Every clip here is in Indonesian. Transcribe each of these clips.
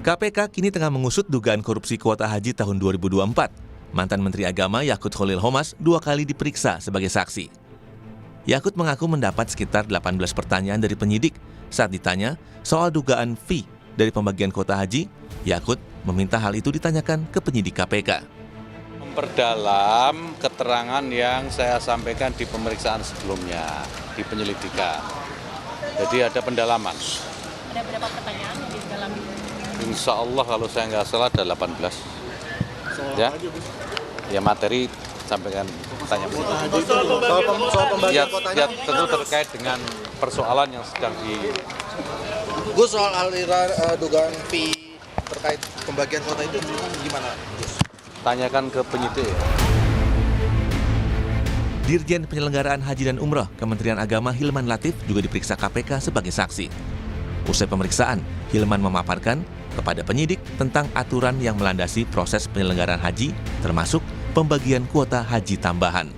KPK kini tengah mengusut dugaan korupsi kuota haji tahun 2024. Mantan Menteri Agama Yakut Khalil Qomas 2 kali diperiksa sebagai saksi. Yakut mengaku mendapat sekitar 18 pertanyaan dari penyidik. Saat ditanya soal dugaan fee dari pembagian kuota haji, Yakut meminta hal itu ditanyakan ke penyidik KPK. Memperdalam keterangan yang saya sampaikan di pemeriksaan sebelumnya, di penyelidikan. Jadi ada pendalaman. Ada berapa pertanyaan di dalam itu? Insya Allah kalau saya nggak salah ada 18. Ya, ya materi sampaikan tanya Soal pembagian kotanya. Ya tentu terkait dengan persoalan yang sedang Gus, soal aliran dugaan fee terkait pembagian kota itu gimana, Gus? ditanyakan ke penyidik. Dirjen Penyelenggaraan Haji dan Umroh Kementerian Agama Hilman Latif juga diperiksa KPK sebagai saksi. Usai pemeriksaan, Hilman memaparkan kepada penyidik tentang aturan yang melandasi proses penyelenggaraan haji, termasuk pembagian kuota haji tambahan.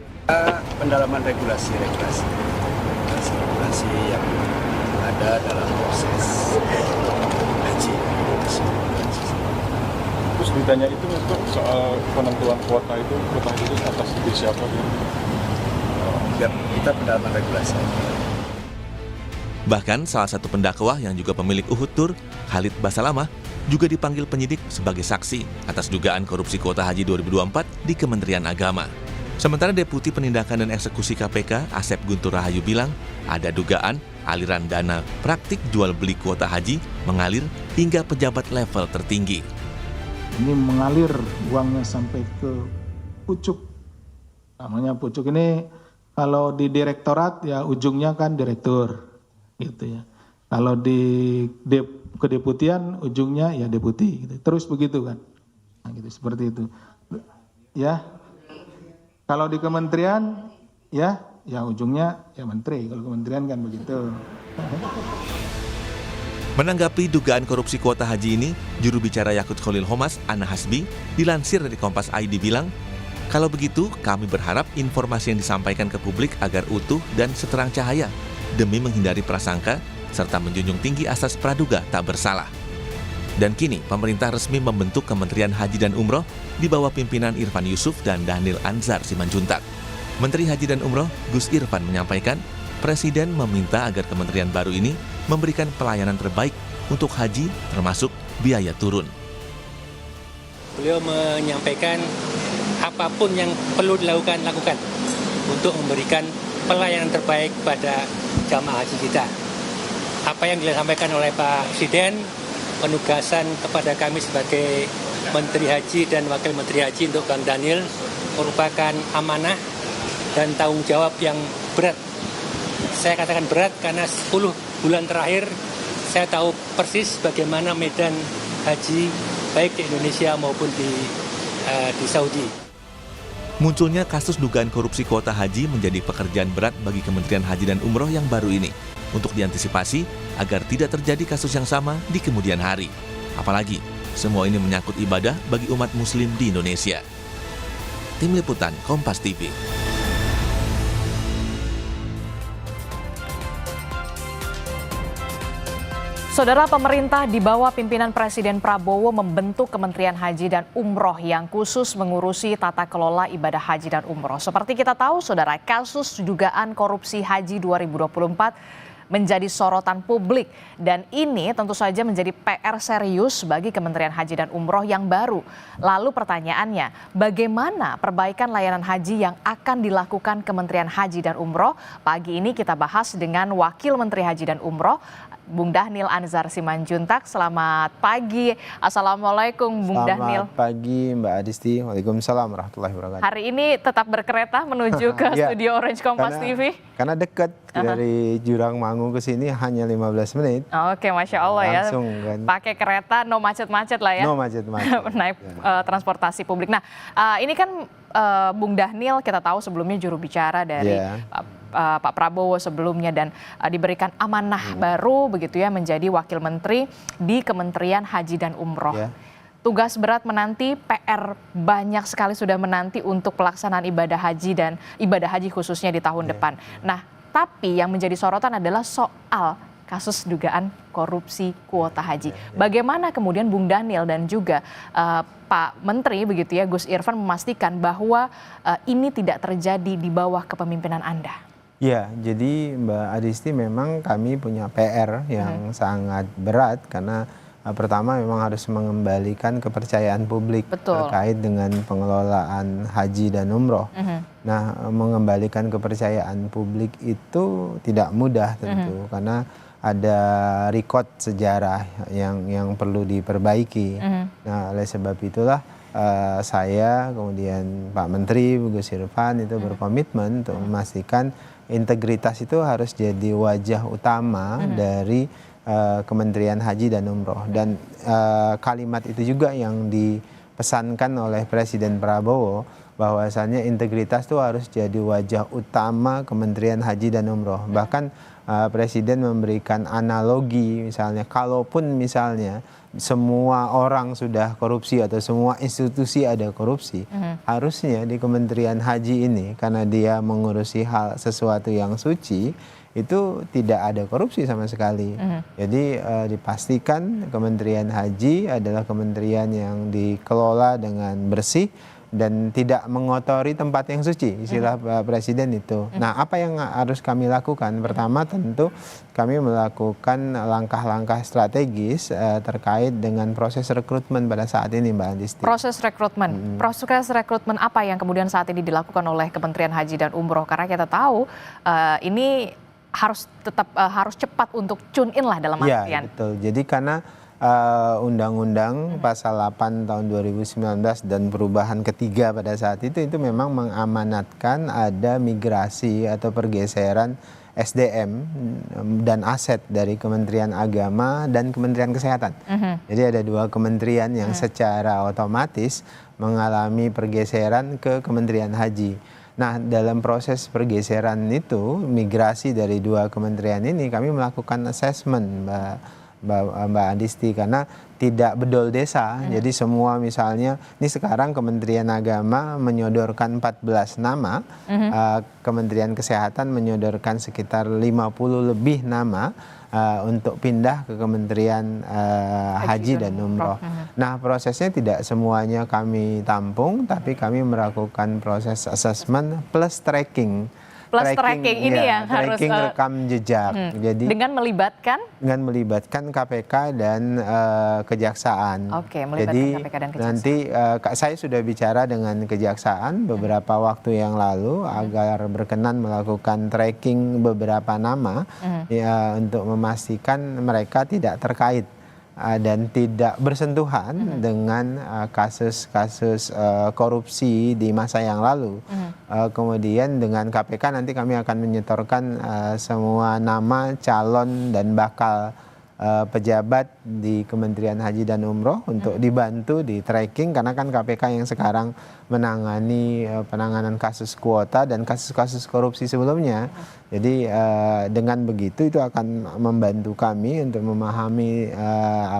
Pendalaman regulasi yang ada dalam proses haji. Terus ditanya itu untuk soal penentuan kuota itu atas ide siapa? Biar kita pendalaman regulasi. Bahkan salah satu pendakwah yang juga pemilik Uhud Tour, Khalid Basalamah, juga dipanggil penyidik sebagai saksi atas dugaan korupsi kuota haji 2024 di Kementerian Agama. Sementara Deputi Penindakan dan Eksekusi KPK, Asep Guntur Rahayu bilang, ada dugaan aliran dana praktik jual beli kuota haji mengalir hingga pejabat level tertinggi. Ini mengalir uangnya sampai ke pucuk. Namanya pucuk ini kalau di direktorat ya ujungnya kan direktur gitu ya. Kalau di kedeputian ujungnya ya deputi gitu. Terus begitu kan. Nah, gitu seperti itu. Ya. Kalau di kementerian ya ujungnya ya menteri. Kalau kementerian kan begitu. Menanggapi dugaan korupsi kuota haji ini, juru bicara Yakut Khalil Qomas, Ana Hasbi, dilansir dari Kompas ID bilang, kalau begitu kami berharap informasi yang disampaikan ke publik agar utuh dan seterang cahaya, demi menghindari prasangka, serta menjunjung tinggi asas praduga tak bersalah. Dan kini pemerintah resmi membentuk Kementerian Haji dan Umroh di bawah pimpinan Irfan Yusuf dan Dhanil Anzar Simanjuntak. Menteri Haji dan Umroh Gus Irfan menyampaikan, Presiden meminta agar kementerian baru ini memberikan pelayanan terbaik untuk haji termasuk biaya turun. Beliau menyampaikan apapun yang perlu lakukan untuk memberikan pelayanan terbaik pada jamaah haji kita. Apa yang disampaikan oleh Pak Presiden, penugasan kepada kami sebagai Menteri Haji dan Wakil Menteri Haji untuk Bang Dhanil merupakan amanah dan tanggung jawab yang berat. Saya katakan berat karena 10 bulan terakhir saya tahu persis bagaimana medan haji baik di Indonesia maupun di Saudi. Munculnya kasus dugaan korupsi kuota haji menjadi pekerjaan berat bagi Kementerian Haji dan Umroh yang baru ini untuk diantisipasi agar tidak terjadi kasus yang sama di kemudian hari. Apalagi semua ini menyangkut ibadah bagi umat muslim di Indonesia. Tim Liputan Kompas TV. Saudara, pemerintah di bawah pimpinan Presiden Prabowo membentuk Kementerian Haji dan Umroh yang khusus mengurusi tata kelola ibadah haji dan umroh. Seperti kita tahu, saudara, kasus dugaan korupsi haji 2024 menjadi sorotan publik. Dan ini tentu saja menjadi PR serius bagi Kementerian Haji dan Umroh yang baru. Lalu pertanyaannya, bagaimana perbaikan layanan haji yang akan dilakukan Kementerian Haji dan Umroh? Pagi ini kita bahas dengan Wakil Menteri Haji dan Umroh, Bung Dhanil Anzar Simanjuntak. Selamat pagi. Assalamualaikum Bung Dhanil. Selamat pagi Mbak Adisti. Waalaikumsalam warahmatullahi wabarakatuh. Hari ini tetap berkereta menuju ke studio Orange Kompas TV. Karena dekat dari Jurang Mangu ke sini hanya 15 menit. Oke, Masya Allah langsung, ya. Kan. Pakai kereta, no macet-macet lah ya. No macet-macet. Naik transportasi publik. Nah, ini kan Bung Dhanil kita tahu sebelumnya juru bicara dari Pak Prabowo sebelumnya dan diberikan amanah baru begitu ya menjadi wakil menteri di Kementerian Haji dan Umroh. Tugas berat menanti, PR banyak sekali sudah menanti untuk pelaksanaan ibadah haji dan ibadah haji khususnya di tahun depan. Nah, tapi yang menjadi sorotan adalah soal kasus dugaan korupsi kuota haji. Bagaimana kemudian Bung Daniel dan juga Pak Menteri begitu ya, Gus Irfan memastikan bahwa ini tidak terjadi di bawah kepemimpinan Anda? Ya, jadi Mbak Adisti memang kami punya PR yang sangat berat karena pertama memang harus mengembalikan kepercayaan publik terkait dengan pengelolaan haji dan umroh. Nah, mengembalikan kepercayaan publik itu tidak mudah tentu karena ada record sejarah yang perlu diperbaiki. Nah, oleh sebab itulah saya kemudian Pak Menteri Gus Irfan itu berkomitmen untuk memastikan integritas itu harus jadi wajah utama dari Kementerian Haji dan Umroh, dan kalimat itu juga yang dipesankan oleh Presiden Prabowo bahwasannya integritas itu harus jadi wajah utama Kementerian Haji dan Umroh. Bahkan Presiden memberikan analogi, misalnya kalaupun misalnya semua orang sudah korupsi atau semua institusi ada korupsi, harusnya di Kementerian Haji ini karena dia mengurusi sesuatu yang suci, itu tidak ada korupsi sama sekali. Jadi dipastikan Kementerian Haji adalah kementerian yang dikelola dengan bersih dan tidak mengotori tempat yang suci, istilah Pak Presiden itu. Nah, apa yang harus kami lakukan? Pertama tentu kami melakukan langkah-langkah strategis terkait dengan proses rekrutmen pada saat ini, Mbak Adisti. Proses rekrutmen apa yang kemudian saat ini dilakukan oleh Kementerian Haji dan Umroh? Karena kita tahu ini harus cepat untuk tune in lah dalam artian. Iya, betul. Jadi karena Undang-Undang Pasal 8 tahun 2019 dan perubahan ketiga pada saat itu memang mengamanatkan ada migrasi atau pergeseran SDM dan aset dari Kementerian Agama dan Kementerian Kesehatan. Jadi ada dua kementerian yang secara otomatis mengalami pergeseran ke Kementerian Haji. Nah, dalam proses pergeseran itu, migrasi dari dua kementerian ini, kami melakukan assessment, Mbak Adisti, karena tidak bedol desa. Jadi semua misalnya, ini sekarang Kementerian Agama menyodorkan 14 nama, Kementerian Kesehatan menyodorkan sekitar 50 lebih nama untuk pindah ke Kementerian Haji dan Umroh. Nah, prosesnya tidak semuanya kami tampung, tapi kami melakukan proses assessment plus tracking. Tracking ini yang harus rekam jejak. Jadi dengan melibatkan KPK dan kejaksaan. Oke, melibatkan jadi KPK dan kejaksaan. nanti saya sudah bicara dengan kejaksaan beberapa waktu yang lalu agar berkenan melakukan tracking beberapa nama ya, untuk memastikan mereka tidak terkait dan tidak bersentuhan dengan kasus-kasus korupsi di masa yang lalu. Kemudian dengan KPK nanti kami akan menyetorkan semua nama calon dan bakal pejabat di Kementerian Haji dan Umroh untuk dibantu di tracking, karena kan KPK yang sekarang menangani penanganan kasus kuota dan kasus-kasus korupsi sebelumnya. Jadi dengan begitu itu akan membantu kami untuk memahami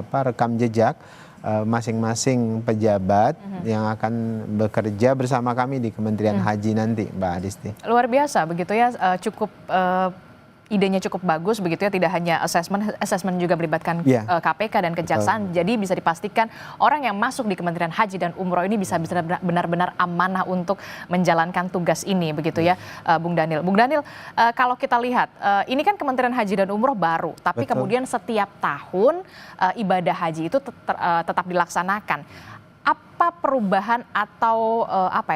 rekam jejak masing-masing pejabat yang akan bekerja bersama kami di Kementerian Haji nanti, Mbak Adisti. Luar biasa begitu ya, cukup idenya cukup bagus begitu ya, tidak hanya assessment juga melibatkan KPK dan kejaksaan. Jadi bisa dipastikan orang yang masuk di Kementerian Haji dan Umroh ini bisa benar-benar amanah untuk menjalankan tugas ini begitu ya, Bung Daniel. Bung Daniel, kalau kita lihat ini kan Kementerian Haji dan Umroh baru, tapi kemudian setiap tahun ibadah haji itu tetap dilaksanakan. Apa perubahan atau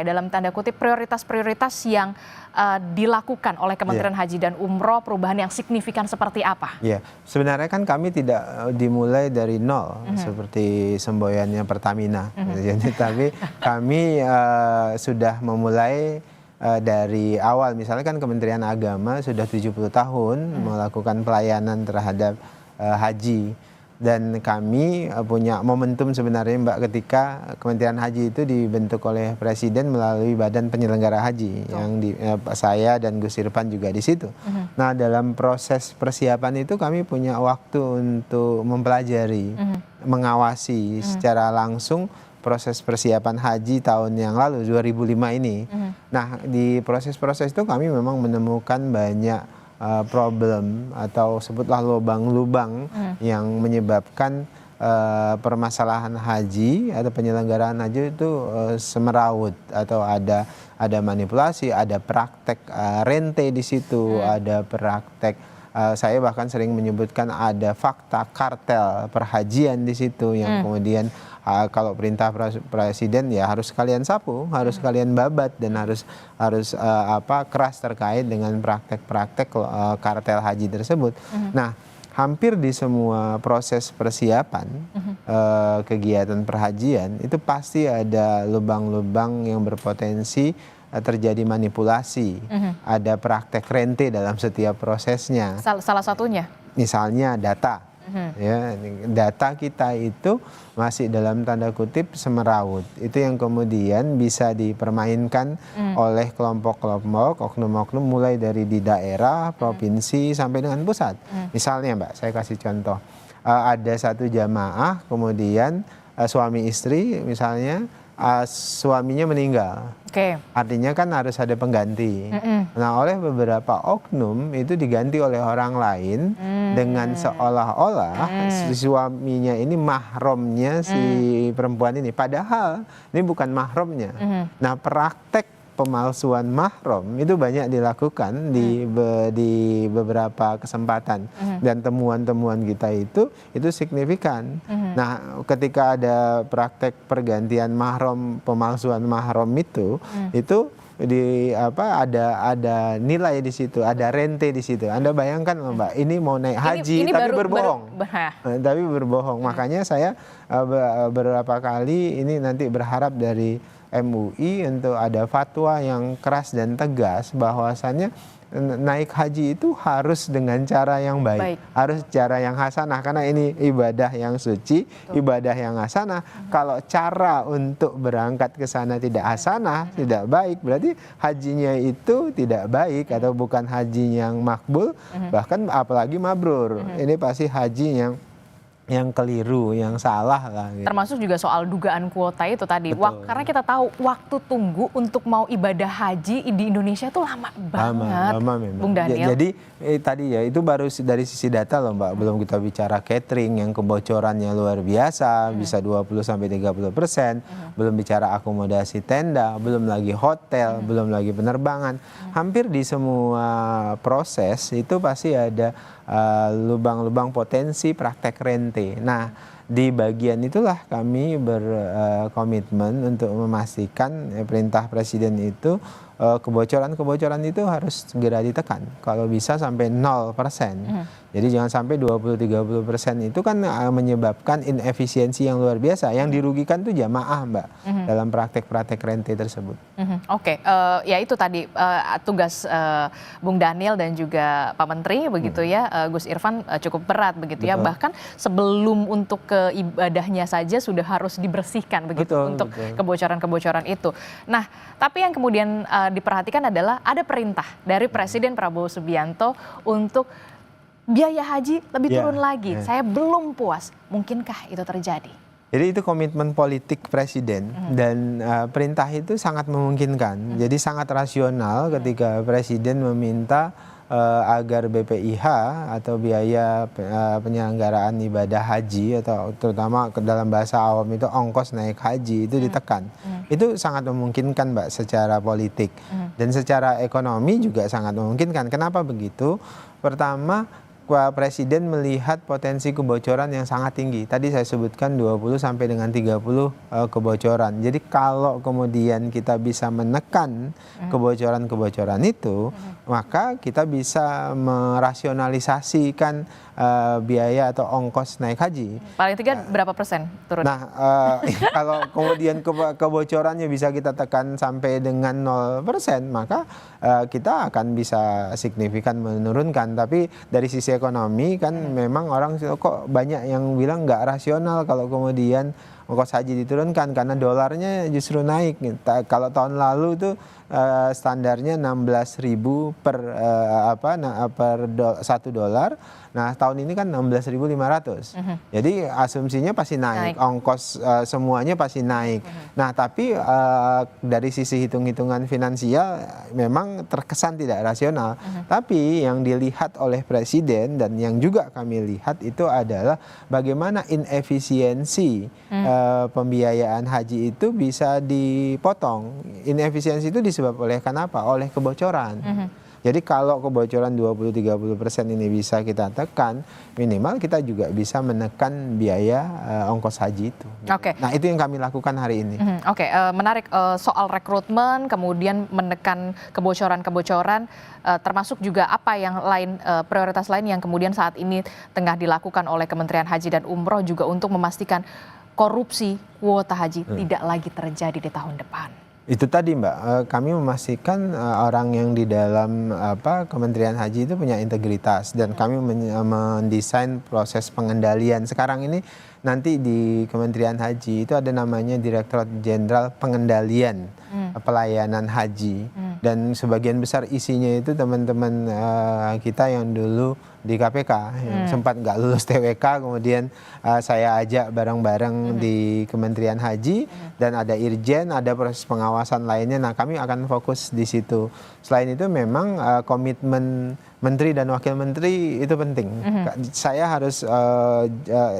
dalam tanda kutip prioritas-prioritas yang dilakukan oleh Kementerian Haji dan Umroh, perubahan yang signifikan seperti apa? Ya, sebenarnya kan kami tidak dimulai dari nol seperti semboyannya Pertamina. Jadi tapi kami sudah memulai dari awal. Misalnya kan Kementerian Agama sudah 70 tahun melakukan pelayanan terhadap haji. Dan kami punya momentum sebenarnya, Mbak, ketika Kementerian Haji itu dibentuk oleh Presiden melalui Badan Penyelenggara Haji yang saya dan Gus Irfan juga di situ. Nah, dalam proses persiapan itu kami punya waktu untuk mempelajari, mengawasi secara langsung proses persiapan haji tahun yang lalu 2005 ini. Nah, di proses-proses itu kami memang menemukan banyak problem atau sebutlah lubang-lubang yang menyebabkan permasalahan haji atau penyelenggaraan haji itu semeraut atau ada manipulasi, ada praktek rente di situ, ada praktek saya bahkan sering menyebutkan ada fakta kartel perhajian di situ yang kemudian kalau perintah presiden ya harus kalian sapu, harus kalian babat dan harus keras terkait dengan praktek-praktek kartel haji tersebut. Nah, hampir di semua proses persiapan kegiatan perhajian itu pasti ada lubang-lubang yang berpotensi terjadi manipulasi, ada praktek rente dalam setiap prosesnya. Salah satunya? Misalnya data, ya, data kita itu masih dalam tanda kutip semeraut. Itu yang kemudian bisa dipermainkan oleh kelompok-kelompok, oknum-oknum mulai dari di daerah, provinsi sampai dengan pusat. Misalnya Mbak, saya kasih contoh, ada satu jamaah kemudian suami istri misalnya. Suaminya meninggal, artinya kan harus ada pengganti. Nah, oleh beberapa oknum itu diganti oleh orang lain dengan seolah-olah si suaminya ini mahromnya si perempuan ini, padahal ini bukan mahromnya. Nah, praktek pemalsuan mahram itu banyak dilakukan di beberapa kesempatan dan temuan-temuan kita itu signifikan. Nah, ketika ada praktek pergantian mahram, pemalsuan mahram itu ada nilai di situ, ada rente di situ. Anda bayangkan Mbak, ini mau naik haji tapi berbohong. Tapi berbohong. Makanya saya beberapa kali ini nanti berharap dari MUI untuk ada fatwa yang keras dan tegas bahwasannya naik haji itu harus dengan cara yang baik. Harus cara yang hasanah, karena ini ibadah yang suci, ibadah yang hasanah. Kalau cara untuk berangkat ke sana tidak hasanah, tidak baik, berarti hajinya itu tidak baik atau bukan haji yang makbul, bahkan apalagi mabrur. Ini pasti haji yang keliru, yang salah lah. Gitu. Termasuk juga soal dugaan kuota itu tadi. Karena kita tahu waktu tunggu untuk mau ibadah haji di Indonesia itu lama banget. Lama memang. Bung Daniel. Jadi tadi ya itu baru dari sisi data loh Mbak. Belum kita bicara catering yang kebocorannya luar biasa, bisa 20-30%. Belum bicara akomodasi tenda, belum lagi hotel, belum lagi penerbangan. Hampir di semua proses itu pasti ada lubang-lubang potensi praktek rente. Nah, di bagian itulah kami berkomitmen untuk memastikan perintah presiden itu kebocoran-kebocoran itu harus segera ditekan. Kalau bisa sampai 0%. Jadi jangan sampai 20-30% itu kan menyebabkan inefisiensi yang luar biasa. Yang dirugikan itu jamaah Mbak dalam praktek-praktek rente tersebut. Ya itu tadi tugas Bung Daniel dan juga Pak Menteri begitu ya, Gus Irfan cukup berat begitu ya. Bahkan sebelum untuk ke ibadahnya saja sudah harus dibersihkan begitu untuk kebocoran-kebocoran itu. Nah, tapi yang kemudian diperhatikan adalah ada perintah dari Presiden Prabowo Subianto untuk biaya haji lebih turun lagi. Saya belum puas. Mungkinkah itu terjadi? Jadi itu komitmen politik presiden dan perintah itu sangat memungkinkan. Jadi sangat rasional ketika presiden meminta agar BPIH atau biaya penyelenggaraan ibadah haji atau terutama dalam bahasa awam itu ongkos naik haji itu ditekan. Itu sangat memungkinkan Mbak secara politik dan secara ekonomi juga sangat memungkinkan. Kenapa begitu? Pertama, Presiden melihat potensi kebocoran yang sangat tinggi. Tadi saya sebutkan 20 sampai dengan 30 kebocoran. Jadi kalau kemudian kita bisa menekan kebocoran-kebocoran itu, maka kita bisa merasionalisasikan biaya atau ongkos naik haji. Paling tiga berapa persen turun? Nah, kalau kemudian kebocorannya bisa kita tekan sampai dengan 0%, maka kita akan bisa signifikan menurunkan. Tapi dari sisi ekonomi kan memang orang kok banyak yang bilang nggak rasional kalau kemudian ongkos haji diturunkan karena dolarnya justru naik. Kalau tahun lalu itu standarnya 16.000 per $1. Nah, tahun ini kan 16.500. Jadi asumsinya pasti naik. Ongkos semuanya pasti naik. Nah, tapi dari sisi hitung-hitungan finansial memang terkesan tidak rasional. Tapi yang dilihat oleh Presiden dan yang juga kami lihat itu adalah bagaimana inefisiensi pembiayaan haji itu bisa dipotong. Inefisiensi itu disebabkan oleh kenapa? Oleh kebocoran. Jadi kalau kebocoran 20-30% ini bisa kita tekan, minimal kita juga bisa menekan biaya ongkos haji itu. Oke. Nah, itu yang kami lakukan hari ini. Oke, menarik soal rekrutmen, kemudian menekan kebocoran-kebocoran, termasuk juga apa yang lain, prioritas lain yang kemudian saat ini tengah dilakukan oleh Kementerian Haji dan Umroh juga untuk memastikan korupsi kuota haji tidak lagi terjadi di tahun depan. Itu tadi Mbak, kami memastikan orang yang di dalam Kementerian Haji itu punya integritas dan kami mendesain proses pengendalian. Sekarang ini nanti di Kementerian Haji itu ada namanya Direktorat Jenderal Pengendalian Pelayanan Haji dan sebagian besar isinya itu teman-teman kita yang dulu di KPK yang sempat nggak lulus TWK, kemudian saya ajak bareng-bareng di Kementerian Haji dan ada Irjen, ada proses pengawasan lainnya. Nah, kami akan fokus di situ. Selain itu memang komitmen Menteri dan Wakil Menteri itu penting. Saya harus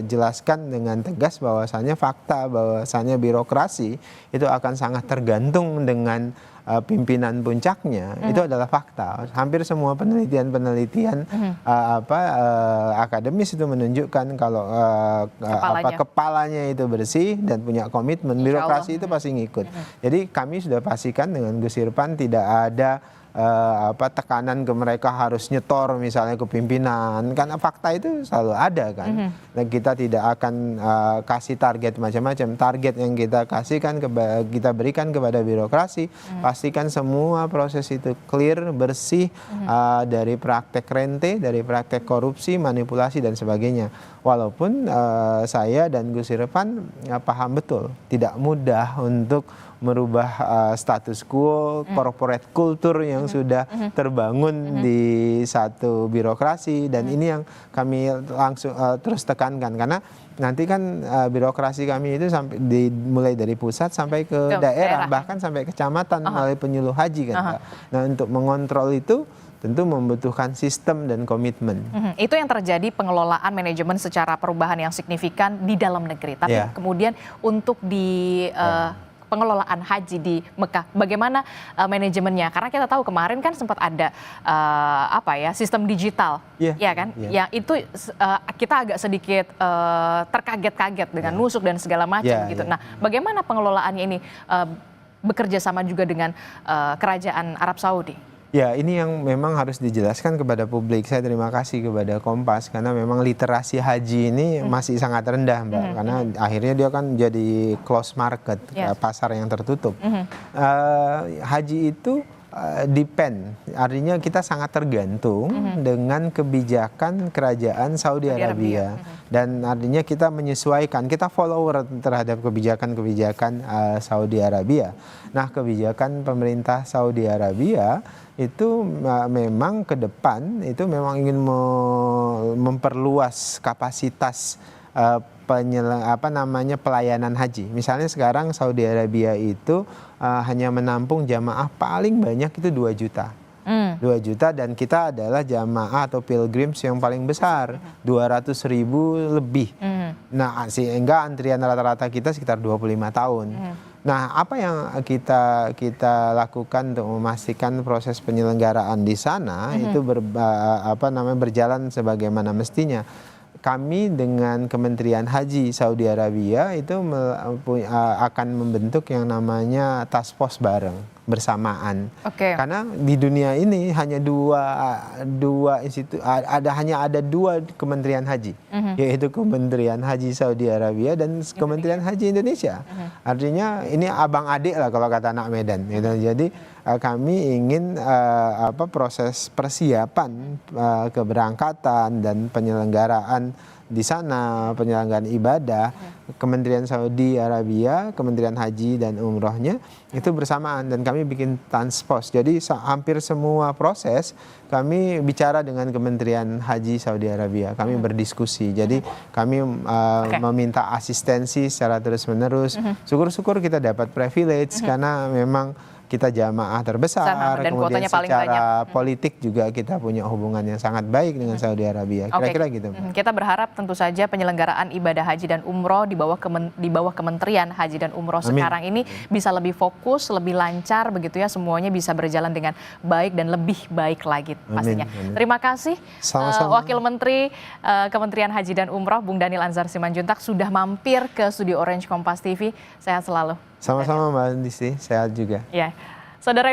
jelaskan dengan tegas bahwasannya fakta, bahwasannya birokrasi itu akan sangat tergantung dengan pimpinan puncaknya. Itu adalah fakta. Hampir semua penelitian-penelitian akademis itu menunjukkan kalau kepalanya itu bersih dan punya komitmen, birokrasi itu pasti ngikut. Jadi kami sudah pastikan dengan Gus Irfan tidak ada tekanan ke mereka harus nyetor misalnya ke pimpinan, karena fakta itu selalu ada kan. Dan kita tidak akan kasih target macam-macam. Target yang kita kasihkan kita berikan kepada birokrasi, pastikan semua proses itu clear, bersih dari praktek rente, dari praktek korupsi, manipulasi dan sebagainya. Walaupun saya dan Gus Irfan paham betul tidak mudah untuk merubah status quo, corporate culture yang sudah terbangun di satu birokrasi, dan ini yang kami langsung terus tekankan karena nanti kan birokrasi kami itu mulai dari pusat sampai ke daerah, bahkan sampai kecamatan melalui penyuluh haji kan. Nah, untuk mengontrol itu tentu membutuhkan sistem dan komitmen. Itu yang terjadi pengelolaan manajemen secara perubahan yang signifikan di dalam negeri. Tapi kemudian untuk di pengelolaan haji di Mekah, bagaimana manajemennya? Karena kita tahu kemarin kan sempat ada sistem digital, ya kan? Yang itu kita agak sedikit terkaget-kaget dengan nusuk dan segala macam gitu. Nah, bagaimana pengelolaannya ini bekerja sama juga dengan kerajaan Arab Saudi? Ya, ini yang memang harus dijelaskan kepada publik. Saya terima kasih kepada Kompas karena memang literasi haji ini masih sangat rendah, Mbak. Karena akhirnya dia kan jadi close market, pasar yang tertutup. Haji itu depend, artinya kita sangat tergantung dengan kebijakan kerajaan Saudi Arabia. Dan artinya kita menyesuaikan, kita follower terhadap kebijakan-kebijakan Saudi Arabia. Nah, kebijakan pemerintah Saudi Arabia itu memang ke depan itu memang ingin memperluas kapasitas pelayanan haji. Misalnya sekarang Saudi Arabia itu hanya menampung jamaah paling banyak itu 2 juta. 2 juta dan kita adalah jamaah atau pilgrims yang paling besar, 200.000 lebih. Nah, sehingga antrian rata-rata kita sekitar 25 tahun. Nah, apa yang kita lakukan untuk memastikan proses penyelenggaraan di sana itu berjalan sebagaimana mestinya. Kami dengan Kementerian Haji Saudi Arabia itu akan membentuk yang namanya task force bareng bersamaan. Karena di dunia ini hanya dua institusi, hanya ada 2 Kementerian Haji, yaitu Kementerian Haji Saudi Arabia dan Kementerian Haji Indonesia. Artinya ini abang adik lah kalau kata anak Medan. Gitu. Jadi kami ingin proses persiapan keberangkatan dan penyelenggaraan di sana, penyelenggaraan ibadah, Kementerian Saudi Arabia, Kementerian Haji dan Umrohnya itu bersamaan, dan kami bikin task force. Jadi hampir semua proses kami bicara dengan Kementerian Haji Saudi Arabia. Kami berdiskusi. Jadi kami meminta asistensi secara terus-menerus. Syukur-syukur kita dapat privilege karena memang kita jamaah terbesar, dan kemudian kuotanya paling secara politik juga kita punya hubungan yang sangat baik dengan Saudi Arabia. Kira-kira gitu. Kita berharap tentu saja penyelenggaraan ibadah haji dan umroh di bawah Kementerian Haji dan Umroh sekarang ini bisa lebih fokus, lebih lancar begitu ya, semuanya bisa berjalan dengan baik dan lebih baik lagi pastinya. Terima kasih Wakil Menteri Kementerian Haji dan Umroh Bung Daniel Anzar Simanjuntak sudah mampir ke studio Orange Kompas TV. Sehat selalu. Sama-sama Mbak Disti, sehat juga. Ya, saudara.